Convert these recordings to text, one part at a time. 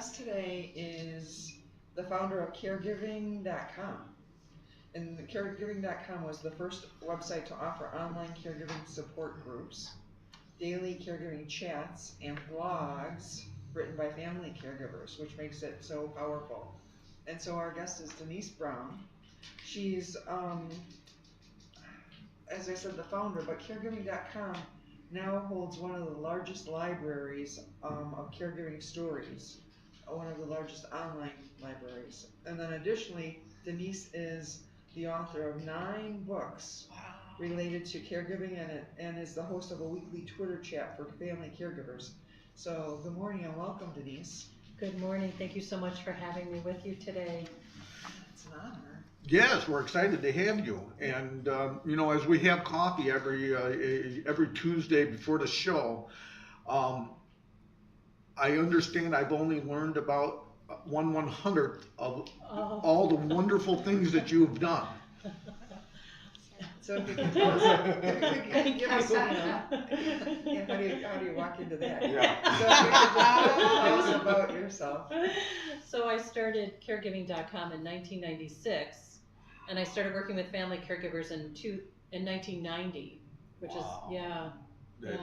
guest today is the founder of caregiving.com. And the caregiving.com was the first website to offer online caregiving support groups, daily caregiving chats, and blogs written by family caregivers, which makes it so powerful. And so our guest is Denise Brown. She's, as I said, the founder, but caregiving.com now holds one of the largest libraries of caregiving stories, one of the largest online libraries. And then additionally, Denise is the author of 9 books related to caregiving and is the host of a weekly Twitter chat for family caregivers. So good morning and welcome, Denise. Good morning. Thank you so much for having me with you today. It's an honor. Yes, we're excited to have you. And as we have coffee every Tuesday before the show, I understand I've only learned about 1/100th of all the wonderful things that you've done. So if you could tell us, if you could give us how do you walk into that? Yeah. So if you could just tell us about yourself. So I started caregiving.com in 1996, and I started working with family caregivers in 1990, which Wow. is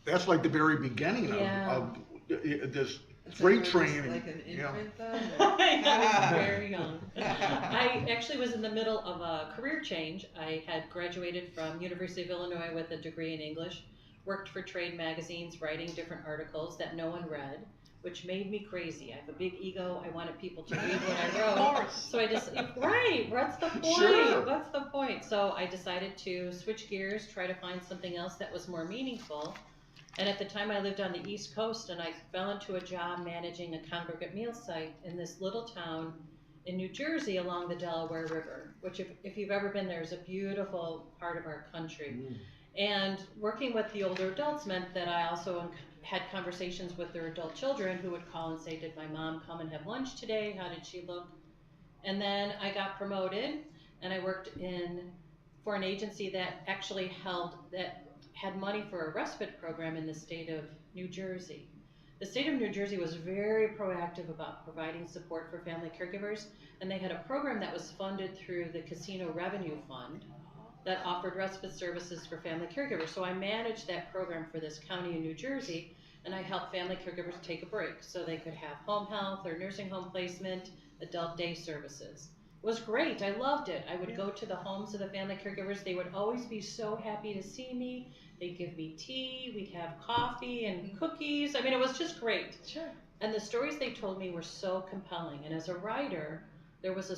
That's like the very beginning of this freight train. Like an infant then? I was very young. I actually was in the middle of a career change. I had graduated from University of Illinois with a degree in English, worked for trade magazines, writing different articles that no one read, which made me crazy. I have a big ego. I wanted people to read what I wrote. So I just, what's the point? Sure. What's the point? So I decided to switch gears, try to find something else that was more meaningful. And at the time I lived on the East Coast, and I fell into a job managing a congregate meal site in this little town in New Jersey along the Delaware River, which if you've ever been there is a beautiful part of our country. And working with the older adults meant that I also had conversations with their adult children who would call and say, did my mom come and have lunch today? How did she look? And then I got promoted, and I worked for an agency that actually had money for a respite program in the state of New Jersey. The state of New Jersey was very proactive about providing support for family caregivers, and they had a program that was funded through the Casino Revenue Fund that offered respite services for family caregivers. So I managed that program for this county in New Jersey, and I helped family caregivers take a break so they could have home health or nursing home placement, adult day services. It was great. I loved it. I would go to the homes of the family caregivers. They would always be so happy to see me. They'd give me tea. We'd have coffee and cookies. I mean, it was just great. Sure. And the stories they told me were so compelling. And as a writer, there was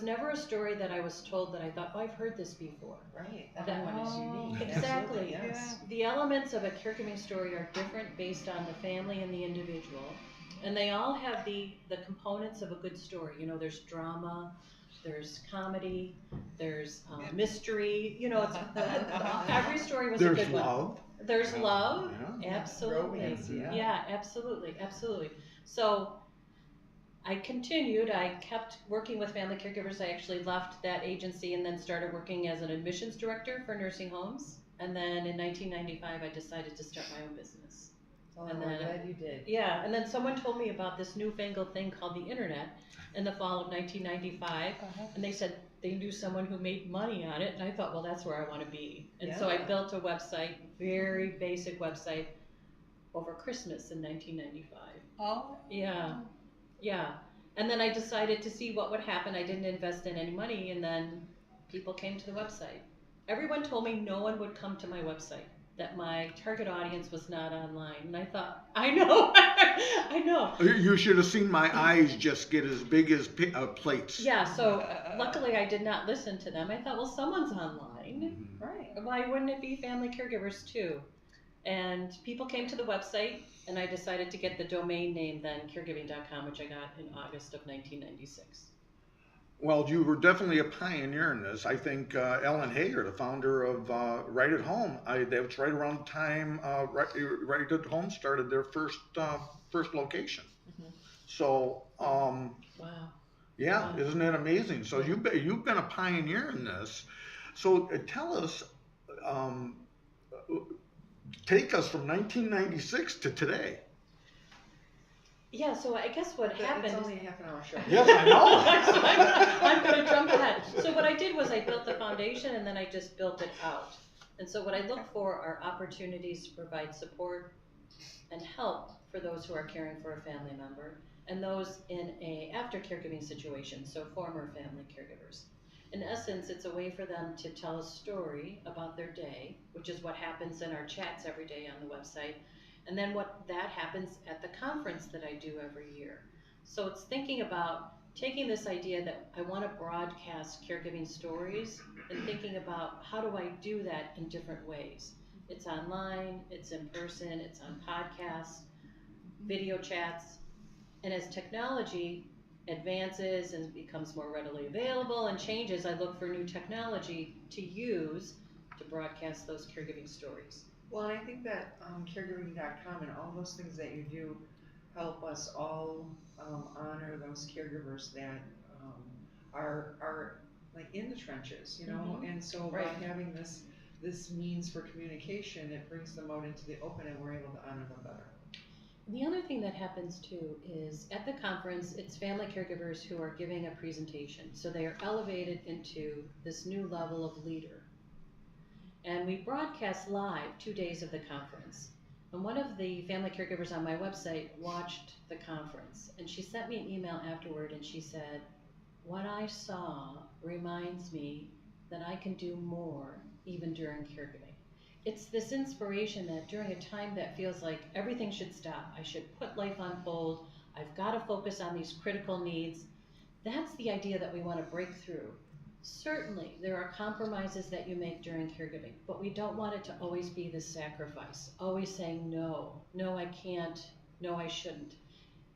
never a story that I was told that I thought, oh, I've heard this before. Right. Everyone is unique. Exactly. Absolutely, yes. The elements of a caregiving story are different based on the family and the individual. And they all have the components of a good story. There's drama, there's comedy, there's mystery. Every story was a good one. There's love. Yeah. Absolutely. Romance, yeah, absolutely. So I continued. I kept working with family caregivers. I actually left that agency and then started working as an admissions director for nursing homes. And then in 1995, I decided to start my own business. I'm glad you did. Yeah, and then someone told me about this newfangled thing called the internet in the fall of 1995, and they said they knew someone who made money on it, and I thought, well, that's where I want to be. And so I built a website, very basic website, over Christmas in 1995. Oh. Yeah. And then I decided to see what would happen. I didn't invest in any money, and then people came to the website. Everyone told me no one would come to my website, that my target audience was not online. And I thought, I know. You should have seen my eyes just get as big as plates. Yeah, so luckily I did not listen to them. I thought, well, someone's online. Right. Why wouldn't it be family caregivers too? And people came to the website, and I decided to get the domain name then, caregiving.com, which I got in August of 1996. Well, you were definitely a pioneer in this. I think Ellen Hager, the founder of Right at Home, that was right around the time Right at Home started their first location. Mm-hmm. So, Wow. yeah, isn't that amazing? So you've been a pioneer in this. So tell us, take us from 1996 to today. Yeah, so I guess what happened. It's only a half an hour show. Yes, I know. I'm gonna jump ahead. So what I did was I built the foundation and then I just built it out. And so what I look for are opportunities to provide support and help for those who are caring for a family member and those in a after caregiving situation, so former family caregivers. In essence, it's a way for them to tell a story about their day, which is what happens in our chats every day on the website, and then what that happens at the conference that I do every year. So it's thinking about taking this idea that I want to broadcast caregiving stories and thinking about how do I do that in different ways. It's online, it's in person, it's on podcasts, video chats, and as technology advances and becomes more readily available and changes, I look for new technology to use to broadcast those caregiving stories. Well, and I think that caregiving.com and all those things that you do help us all honor those caregivers that are like in the trenches, you know. Mhm. And so Right. by having this means for communication, it brings them out into the open, and we're able to honor them better. The other thing that happens too is at the conference, it's family caregivers who are giving a presentation. So they are elevated into this new level of leader. And we broadcast live 2 days of the conference. And one of the family caregivers on my website watched the conference, and she sent me an email afterward and she said, "What I saw reminds me that I can do more even during caregiving." It's this inspiration that during a time that feels like everything should stop, I should put life on hold, I've got to focus on these critical needs. That's the idea that we want to break through. Certainly, there are compromises that you make during caregiving, but we don't want it to always be this sacrifice, always saying no, no, I can't, no, I shouldn't.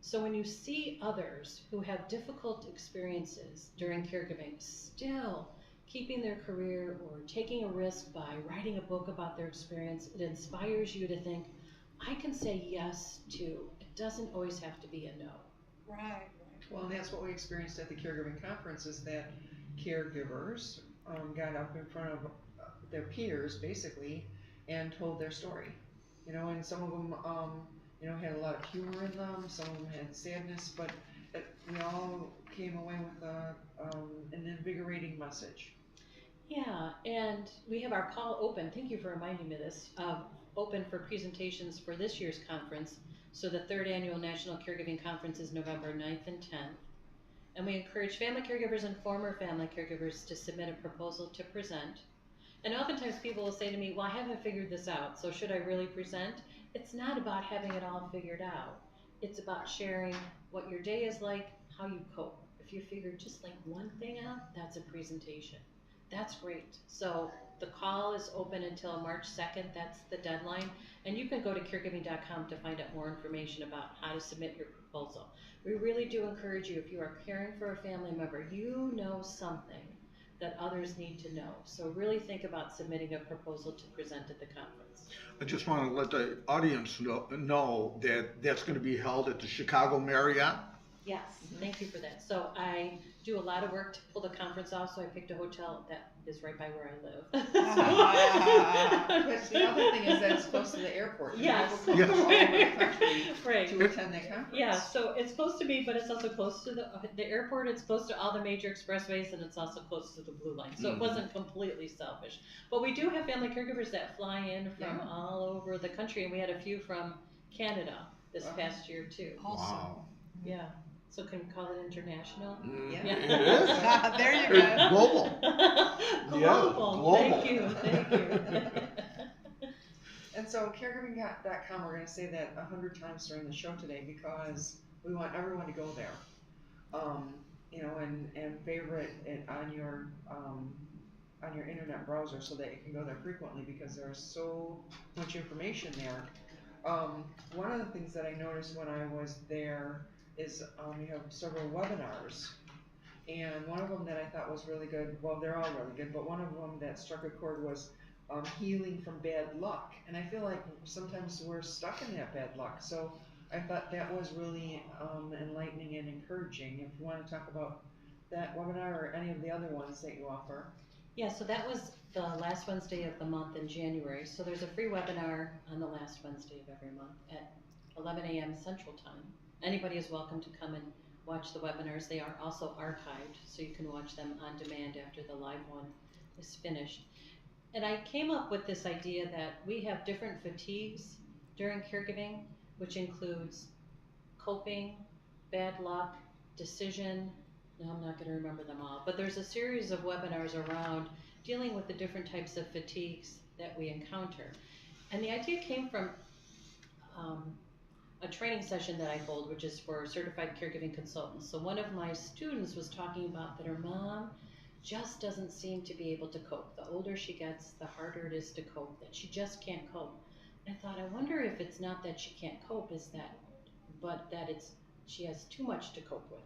So when you see others who have difficult experiences during caregiving still keeping their career or taking a risk by writing a book about their experience, it inspires you to think, I can say yes too. It doesn't always have to be a no. Right. Well, and that's what we experienced at the caregiving conference, is that caregivers got up in front of their peers, basically, and told their story. You know, and some of them, had a lot of humor in them, some of them had sadness, but we all came away with an invigorating message. Yeah, and we have our call open. Thank you for reminding me of this. Open for presentations for this year's conference. So the third annual National Caregiving Conference is November 9th and 10th. And we encourage family caregivers and former family caregivers to submit a proposal to present. And oftentimes people will say to me, well, I haven't figured this out, so should I really present? It's not about having it all figured out. It's about sharing what your day is like, how you cope. If you figure just like one thing out, that's a presentation. That's great. So the call is open until March 2nd. That's the deadline. And you can go to caregiving.com to find out more information about how to submit your proposal. We really do encourage you, if you are caring for a family member, you know something that others need to know. So really think about submitting a proposal to present at the conference. I just want to let the audience know that that's going to be held at the Chicago Marriott. Yes, thank you for that. So I do a lot of work to pull the conference off, so I picked a hotel that is right by where I live. But the other thing is that it's close to the airport. Yes. People come from all over the country Right. to attend that conference. Yeah, so it's close to me, but it's also close to the airport. It's close to all the major expressways, and it's also close to the Blue Line. So it wasn't completely selfish. But we do have family caregivers that fly in from all over the country, and we had a few from Canada this past year too. Awesome. Wow. Yeah. So can we call it international? Yeah. It is. There you It's go. global. Global. Yeah, global. Thank you. Thank you. And so caregiving.com, we're going to say that 100 times during the show today, because we want everyone to go there, and favorite it on your internet browser so that you can go there frequently, because there's so much information there. One of the things that I noticed when I was there is you have several webinars, and one of them that I thought was really good, well, they're all really good, but one of them that struck a chord was healing from bad luck. And I feel like sometimes we're stuck in that bad luck. So I thought that was really enlightening and encouraging. If you want to talk about that webinar or any of the other ones that you offer. Yeah, so that was the last Wednesday of the month in January. So there's a free webinar on the last Wednesday of every month at 11 a.m. Central Time. Anybody is welcome to come and watch the webinars. They are also archived, so you can watch them on demand after the live one is finished. And I came up with this idea that we have different fatigues during caregiving, which includes coping, bad luck, decision. No, I'm not going to remember them all, but there's a series of webinars around dealing with the different types of fatigues that we encounter. And the idea came from a training session that I hold, which is for certified caregiving consultants. So one of my students was talking about that her mom just doesn't seem to be able to cope. The older she gets, the harder it is to cope, that she just can't cope. I thought, I wonder if it's not that she can't cope, but that she has too much to cope with.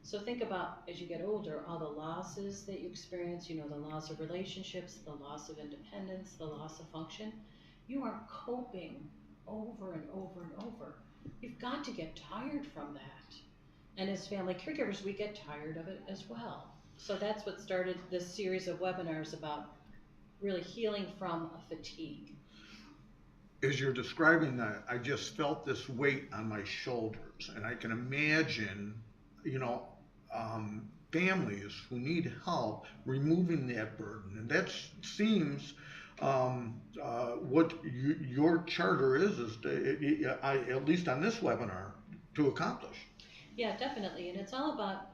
So think about, as you get older, all the losses that you experience, the loss of relationships, the loss of independence, the loss of function. You are coping over and over and over. You've got to get tired from that. And as family caregivers, we get tired of it as well. So that's what started this series of webinars about really healing from a fatigue. As you're describing that, I just felt this weight on my shoulders, and I can imagine, families who need help removing that burden, and that seems what your charter is at least on this webinar, to accomplish. Yeah, definitely, and it's all about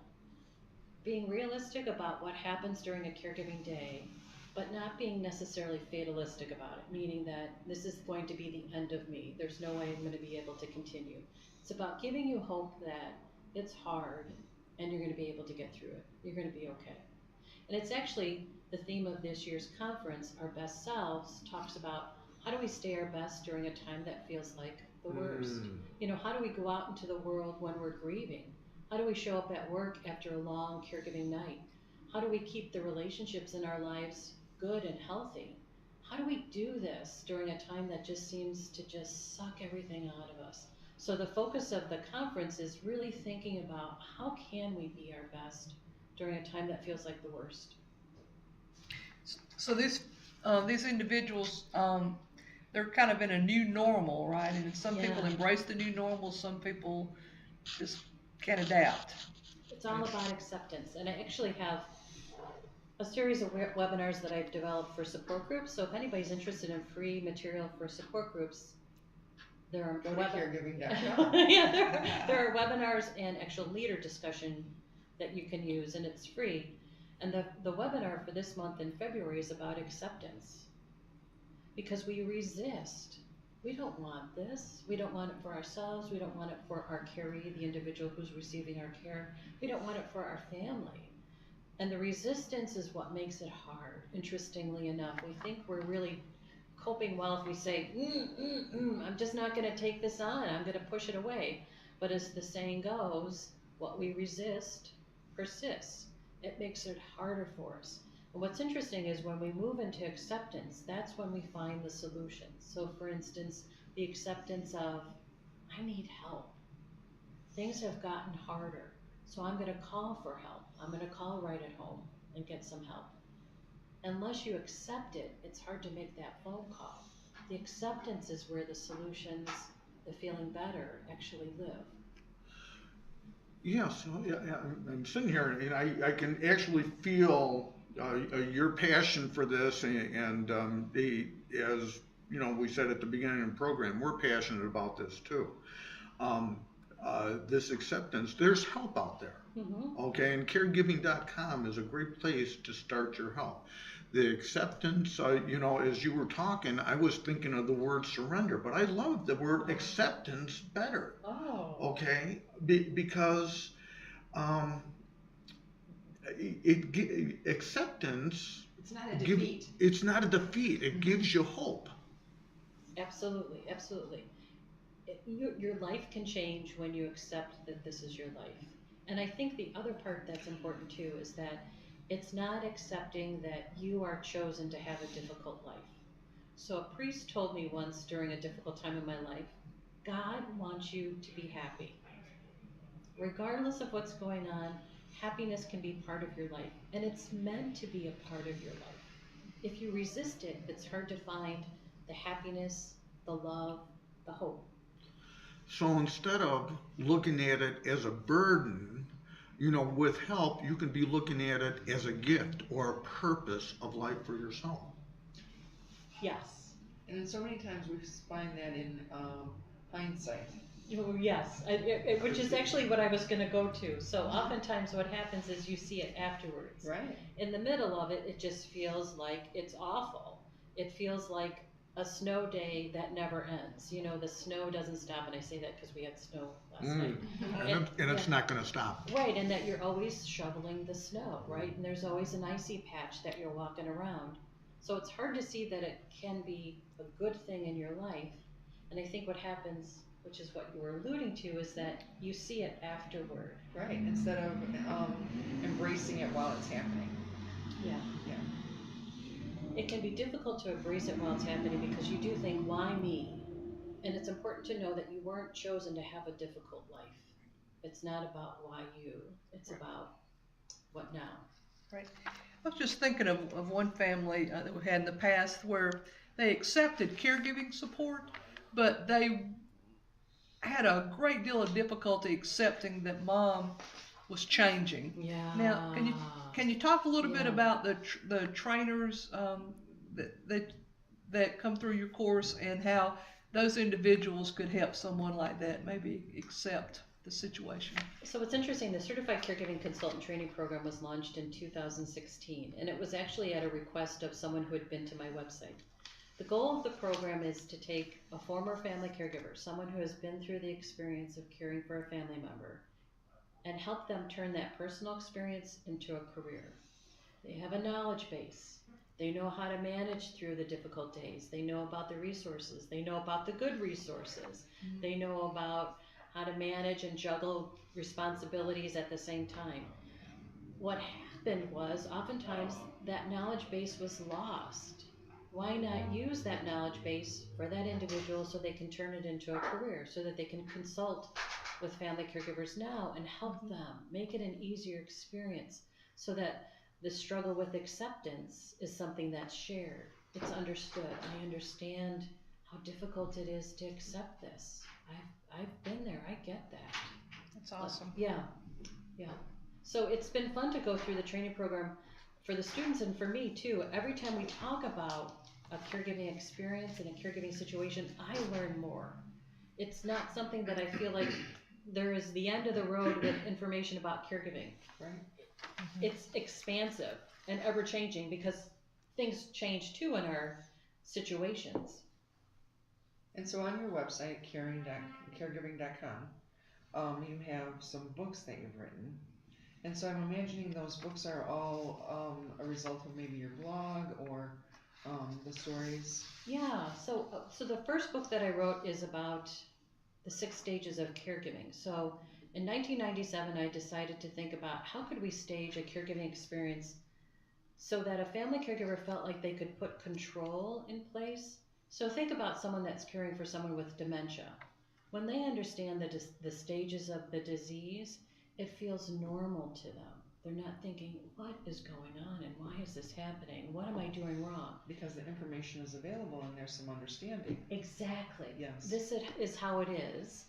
being realistic about what happens during a caregiving day, but not being necessarily fatalistic about it, meaning that this is going to be the end of me. There's no way I'm going to be able to continue. It's about giving you hope that it's hard and you're going to be able to get through it. You're going to be okay. And it's actually the theme of this year's conference, Our Best Selves, talks about how do we stay our best during a time that feels like the worst? How do we go out into the world when we're grieving? How do we show up at work after a long caregiving night? How do we keep the relationships in our lives good and healthy? How do we do this during a time that just seems to just suck everything out of us? So the focus of the conference is really thinking about how can we be our best during a time that feels like the worst. So these individuals, they're kind of in a new normal, right? And some people embrace the new normal, some people just can't adapt. It's all about acceptance. And I actually have a series of webinars that I've developed for support groups. So if anybody's interested in free material for support groups, there are there are webinars and actual leader discussion that you can use, and it's free. And the webinar for this month in February is about acceptance, because we resist. We don't want this. We don't want it for ourselves. We don't want it for our caree, the individual who's receiving our care. We don't want it for our family. And the resistance is what makes it hard, interestingly enough. We think we're really coping well if we say, I'm just not going to take this on. I'm going to push it away. But as the saying goes, what we resist persists. It makes it harder for us. And what's interesting is when we move into acceptance, that's when we find the solutions. So for instance, the acceptance of, I need help. Things have gotten harder. So I'm going to call for help. I'm going to call right at home and get some help. Unless you accept it, it's hard to make that phone call. The acceptance is where the solutions, the feeling better, actually live. Yes, I'm sitting here and I can actually feel your passion for this, and as we said at the beginning of the program, we're passionate about this too. This acceptance, there's help out there. Mm-hmm. Okay, and caregiving.com is a great place to start your help. The acceptance, as you were talking, I was thinking of the word surrender, but I love the word acceptance better. Oh. Okay, because acceptance. It's not a defeat. It's not a defeat. It gives you hope. Absolutely, absolutely. Your life can change when you accept that this is your life. And I think the other part that's important too is that it's not accepting that you are chosen to have a difficult life. So a priest told me once during a difficult time in my life, God wants you to be happy. Regardless of what's going on, happiness can be part of your life, and it's meant to be a part of your life. If you resist it, it's hard to find the happiness, the love, the hope. So instead of looking at it as a burden, with help, you can be looking at it as a gift or a purpose of life for yourself. Yes. And so many times we find that in hindsight. Oh, yes, which is actually what I was going to go to. So oftentimes what happens is you see it afterwards. Right. In the middle of it, it just feels like it's awful. It feels like a snow day that never ends. The snow doesn't stop, and I say that because we had snow last night. And it's not going to stop. Right, and that you're always shoveling the snow, right? And there's always an icy patch that you're walking around. So it's hard to see that it can be a good thing in your life. And I think what happens, which is what you were alluding to, is that you see it afterward. Right, instead of embracing it while it's happening. Yeah. Yeah. It can be difficult to embrace it while it's happening because you do think, why me? And it's important to know that you weren't chosen to have a difficult life. It's not about why you, it's about what now. Right. I was just thinking of one family that we had in the past where they accepted caregiving support, but they had a great deal of difficulty accepting that mom was changing. Yeah. Now, can you talk a little bit about the trainers that come through your course and how those individuals could help someone like that maybe accept the situation? So it's interesting, the Certified Caregiving Consultant Training Program was launched in 2016, and it was actually at a request of someone who had been to my website. The goal of the program is to take a former family caregiver, someone who has been through the experience of caring for a family member, and help them turn that personal experience into a career. They have a knowledge base. They know how to manage through the difficult days. They know about the resources. They know about the good resources. Mm-hmm. They know about how to manage and juggle responsibilities at the same time. What happened was oftentimes that knowledge base was lost. Why not use that knowledge base for that individual so they can turn it into a career, so that they can consult with family caregivers now and help them, make it an easier experience, so that the struggle with acceptance is something that's shared. It's understood. I understand how difficult it is to accept this. I've been there. I get that. That's awesome. Yeah. So it's been fun to go through the training program for the students and for me too. Every time we talk about a caregiving experience and a caregiving situation, I learn more. It's not something that I feel like there is the end of the road with information about caregiving. Right. Mm-hmm. It's expansive and ever changing because things change too in our situations. And so on your website, caregiving.com, you have some books that you've written. And so I'm imagining those books are all a result of maybe your blog or the stories. Yeah, so the first book that I wrote is about the 6 stages of caregiving. So in 1997, I decided to think about how could we stage a caregiving experience so that a family caregiver felt like they could put control in place. So think about someone that's caring for someone with dementia. When they understand the stages of the disease, it feels normal to them. They're not thinking, what is going on and why is this happening? What am I doing wrong? Because the information is available and there's some understanding. Exactly. Yes. This is how it is,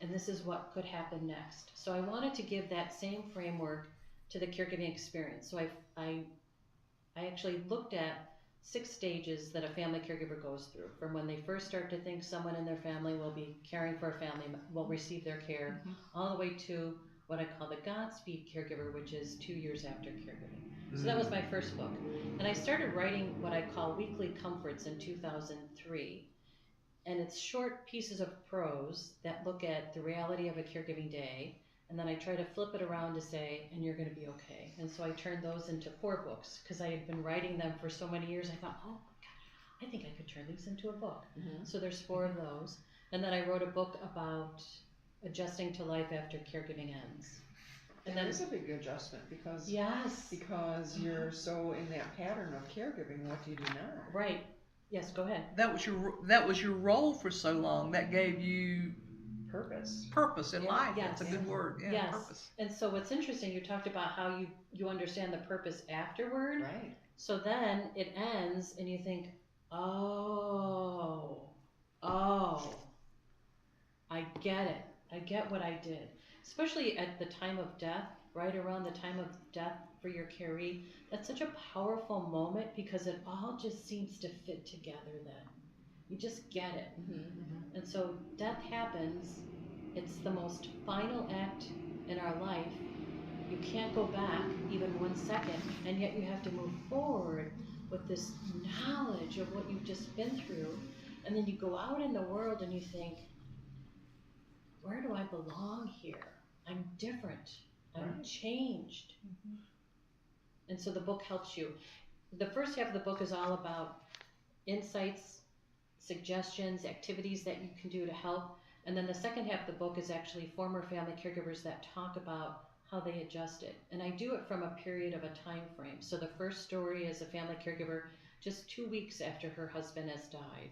and this is what could happen next. So I wanted to give that same framework to the caregiving experience. So I actually looked at 6 stages that a family caregiver goes through, from when they first start to think someone in their family will be caring for a family, will receive their care, all the way to what I call the Godspeed caregiver, which is 2 years after caregiving. So that was my first book. And I started writing what I call weekly comforts in 2003. And it's short pieces of prose that look at the reality of a caregiving day. And then I try to flip it around to say, and you're going to be okay. And so I turned those into 4 books because I had been writing them for so many years. I thought, oh my God, I think I could turn these into a book. Mm-hmm. So there's 4 of those. And then I wrote a book about adjusting to life after caregiving ends. And that is a big adjustment because you're so in that pattern of caregiving. What do you do now? Right. Yes, go ahead. That was your role for so long. That gave you purpose in life. Yes. That's a good word. Yeah, yes. Purpose. And so what's interesting, you talked about how you understand the purpose afterward. Right. So then it ends and you think, oh, I get it. I get what I did. Especially at the time of death, right around the time of death for your caree. That's such a powerful moment because it all just seems to fit together then. You just get it. Mm-hmm. And so death happens. It's the most final act in our life. You can't go back even 1 second, and yet you have to move forward with this knowledge of what you've just been through. And then you go out in the world and you think, where do I belong here? I'm different. I'm changed. And so the book helps you. The first half of the book is all about insights, suggestions, activities that you can do to help. And then the second half of the book is actually former family caregivers that talk about how they adjusted. And I do it from a period of a time frame. So the first story is a family caregiver just 2 weeks after her husband has died.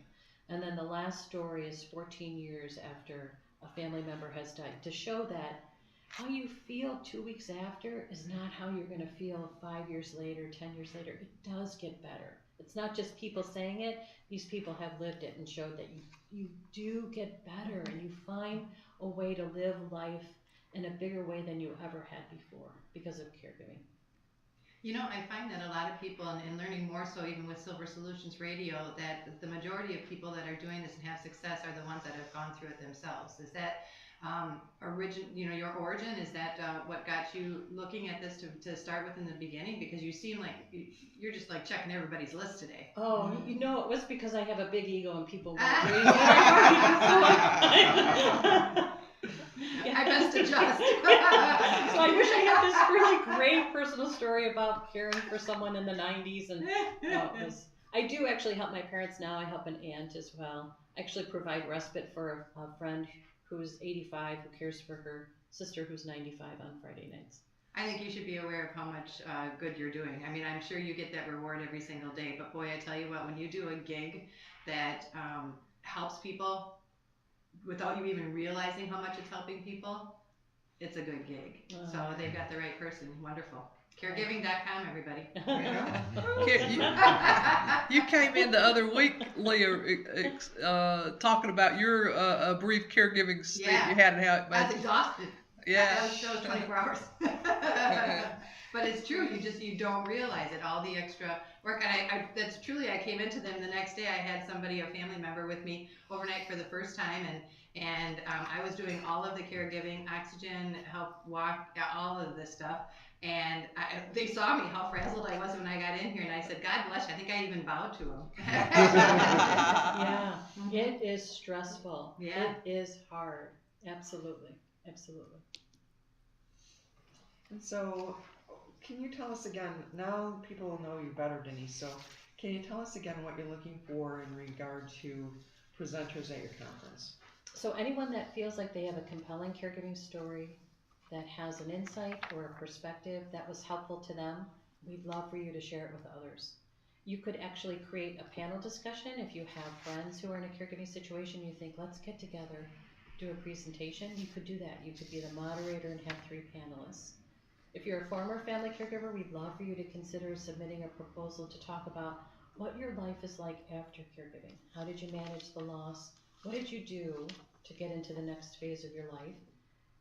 And then the last story is 14 years after a family member has died, to show that how you feel 2 weeks after is not how you're going to feel 5 years later, 10 years later. It does get better. It's not just people saying it. These people have lived it and showed that you do get better, and you find a way to live life in a bigger way than you ever had before because of caregiving. You know, I find that a lot of people, and learning more so even with Silver Solutions Radio, that the majority of people that are doing this and have success are the ones that have gone through it themselves. Is that your origin? Is that what got you looking at this to start with in the beginning? Because you seem like you're just like checking everybody's list today. Oh, it was because I have a big ego and people want to I best adjust. So I wish I had this really great personal story about caring for someone in the 90s. And I do actually help my parents now. I help an aunt as well. I actually provide respite for a friend who's 85 who cares for her sister who's 95 on Friday nights. I think you should be aware of how much good you're doing. I mean, I'm sure you get that reward every single day, but boy, I tell you what, when you do a gig that helps people without you even realizing how much it's helping people, it's a good gig. So they've got the right person. Wonderful. Caregiving.com, everybody. You came in the other week, Leah, talking about your brief caregiving stint you had and how it I was exhausted. Yeah. That was 24 hours. But it's true, you don't realize it, all the extra work. And that's truly, I came into them the next day. I had somebody, a family member, with me overnight for the first time, and I was doing all of the caregiving, oxygen, help walk, all of this stuff. And they saw me, how frazzled I was when I got in here, and I said, God bless you. I think I even bowed to him. Yeah, it is stressful. Yeah. It is hard. Absolutely. Absolutely. And so, can you tell us again, now people will know you better, Denise, so can you tell us again what you're looking for in regard to presenters at your conference? So anyone that feels like they have a compelling caregiving story, that has an insight or a perspective that was helpful to them, we'd love for you to share it with others. You could actually create a panel discussion if you have friends who are in a caregiving situation. You think, let's get together, do a presentation. You could do that. You could be the moderator and have 3 panelists. If you're a former family caregiver, we'd love for you to consider submitting a proposal to talk about what your life is like after caregiving. How did you manage the loss? What did you do to get into the next phase of your life?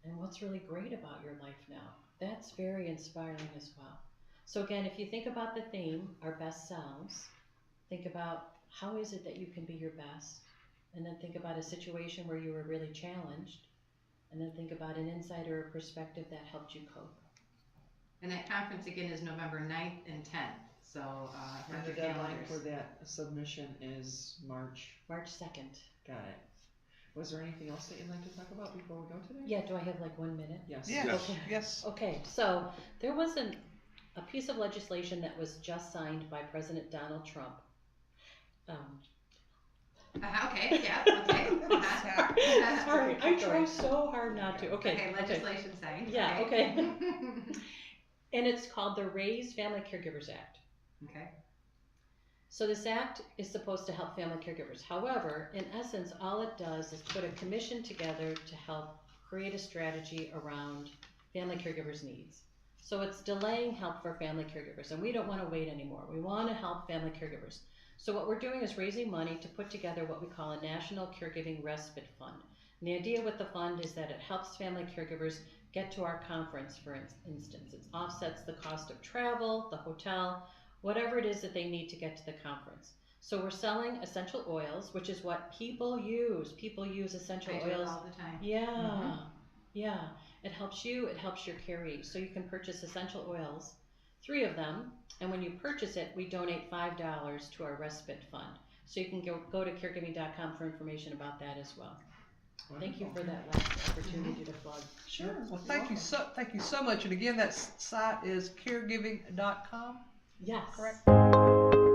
And what's really great about your life now? That's very inspiring as well. So again, if you think about the theme, our best selves, think about how is it that you can be your best? And then think about a situation where you were really challenged. And then think about an insight or a perspective that helped you cope. And that conference again is November 9th and 10th. So And the deadline for that submission is March 2nd. Got it. Was there anything else that you'd like to talk about before we go today? Yeah, do I have like 1 minute? Yes. Yes. Okay. Yes. Okay, so there was a piece of legislation that was just signed by President Donald Trump. Okay, yeah, okay. Sorry, I try so hard not to. Okay, legislation signed. Yeah, okay. And it's called the Raise Family Caregivers Act. Okay. So this act is supposed to help family caregivers. However, in essence, all it does is put a commission together to help create a strategy around family caregivers' needs. So it's delaying help for family caregivers, and we don't want to wait anymore. We want to help family caregivers. So what we're doing is raising money to put together what we call a National Caregiving Respite Fund. And the idea with the fund is that it helps family caregivers get to our conference, for instance. It offsets the cost of travel, the hotel, whatever it is that they need to get to the conference. So we're selling essential oils, which is what people use. People use essential I do it oils all the time. yeah, yeah. It helps you, it helps your caree. So you can purchase essential oils, 3 of them, and when you purchase it, we donate $5 to our respite fund. So you can go to caregiving.com for information about that as well. Thank you for that last opportunity to plug. Sure. Well, thank you so much. And again, that site is caregiving.com. Yes. Correct?